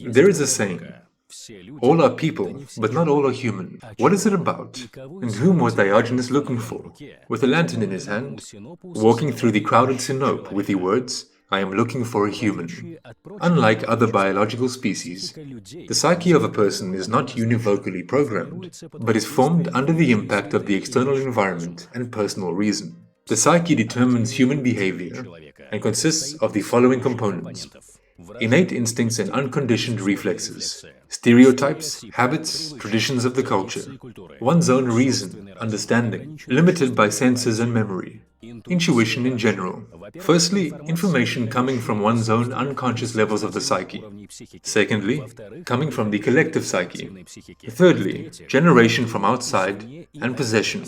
There is a saying, all are people, but not all are human. What is it about? And whom was Diogenes looking for? With a lantern in his hand, walking through the crowded Sinope with the words, I am looking for a human. Unlike other biological species, the psyche of a person is not univocally programmed, but is formed under the impact of the external environment and personal reason. The psyche determines human behavior and consists of the following components: innate instincts and unconditioned reflexes, stereotypes, habits, traditions of the culture, one's own reason, understanding, limited by senses and memory, intuition in general. Firstly, information coming from one's own unconscious levels of the psyche. Secondly, coming from the collective psyche. Thirdly, generation from outside, and possession.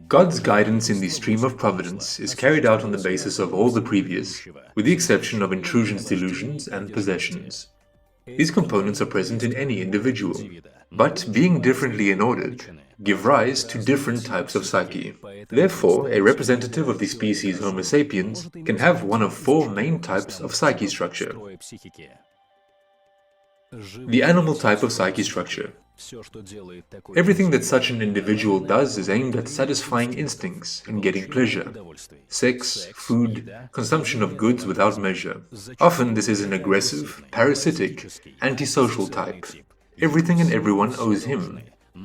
God's guidance in the stream of providence is carried out on the basis of all the previous, with the exception of intrusions, delusions, and possessions. These components are present in any individual, but being differently enordered, give rise to different types of psyche. Therefore, a representative of the species Homo sapiens can have one of four main types of psyche structure. The animal type of psyche structure. Everything that such an individual does is aimed at satisfying instincts and getting pleasure. Sex, food, consumption of goods without measure. Often this is an aggressive, parasitic, antisocial type. Everything and everyone owes him,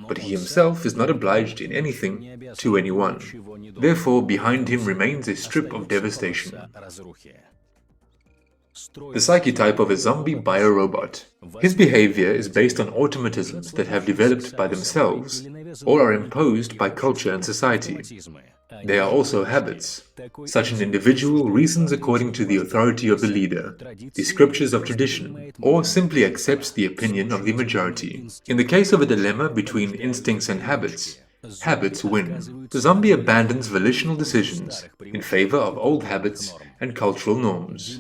but he himself is not obliged in anything to anyone. Therefore, behind him remains a strip of devastation. The psyche type of a zombie biorobot. His behavior is based on automatisms that have developed by themselves or are imposed by culture and society. They are also habits. Such an individual reasons according to the authority of the leader, the scriptures of tradition, or simply accepts the opinion of the majority. In the case of a dilemma between instincts and habits, habits win. The zombie abandons volitional decisions in favor of old habits and cultural norms.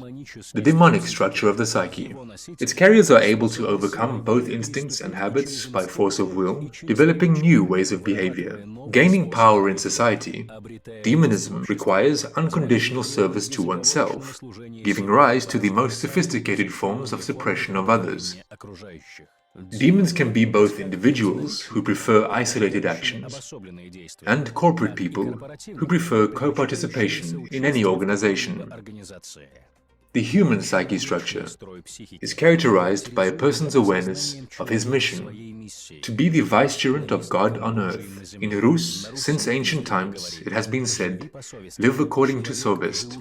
The demonic structure of the psyche. Its carriers are able to overcome both instincts and habits by force of will, developing new ways of behavior, gaining power in society. Demonism requires unconditional service to oneself, giving rise to the most sophisticated forms of suppression of others. Demons can be both individuals who prefer isolated actions and corporate people who prefer co-participation in any organization. The human psyche structure is characterized by a person's awareness of his mission, to be the vicegerent of God on earth. In Rus, since ancient times, it has been said, live according to Sovest.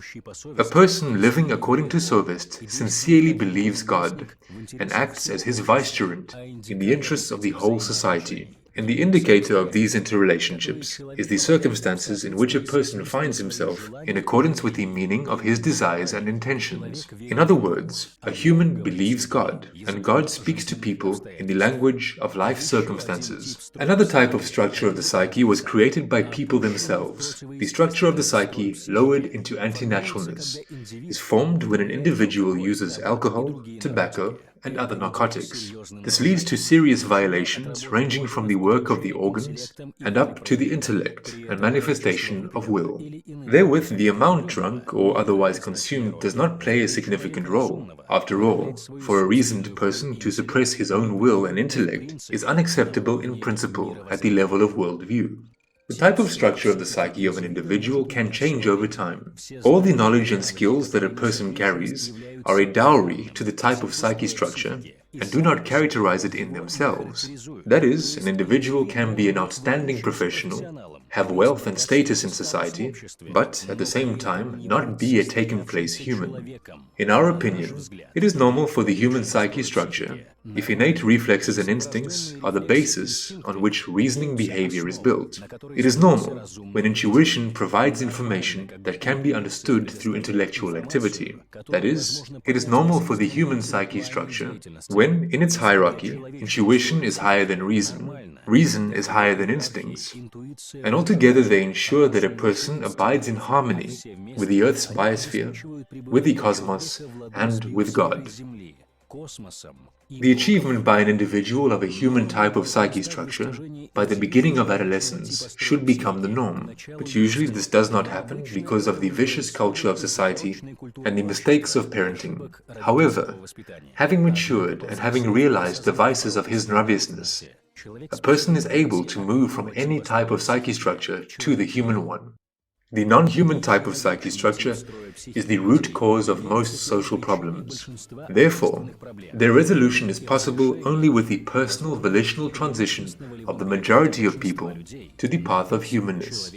A person living according to Sovest sincerely believes God and acts as his vicegerent in the interests of the whole society. And the indicator of these interrelationships is the circumstances in which a person finds himself in accordance with the meaning of his desires and intentions. In other words, a human believes God, and God speaks to people in the language of life circumstances. Another type of structure of the psyche was created by people themselves. The structure of the psyche, lowered into anti-naturalness, is formed when an individual uses alcohol, tobacco, and other narcotics. This leads to serious violations ranging from the work of the organs and up to the intellect and manifestation of will. Therewith, the amount drunk or otherwise consumed does not play a significant role. After all, for a reasoned person to suppress his own will and intellect is unacceptable in principle at the level of worldview. The type of structure of the psyche of an individual can change over time. All the knowledge and skills that a person carries are a dowry to the type of psyche structure and do not characterize it in themselves. That is, an individual can be an outstanding professional, have wealth and status in society, but at the same time not be a taken-place human. In our opinion, it is normal for the human psyche structure, if innate reflexes and instincts are the basis on which reasoning behavior is built. It is normal when intuition provides information that can be understood through intellectual activity. That is, it is normal for the human psyche structure when, in its hierarchy, intuition is higher than reason, reason is higher than instincts, and altogether they ensure that a person abides in harmony with the Earth's biosphere, with the cosmos, and with God. The achievement by an individual of a human type of psyche structure by the beginning of adolescence should become the norm, but usually this does not happen because of the vicious culture of society and the mistakes of parenting. However, having matured and having realized the vices of his nervousness, a person is able to move from any type of psyche structure to the human one. The non-human type of psyche structure is the root cause of most social problems. Therefore, their resolution is possible only with the personal volitional transition of the majority of people to the path of humanness.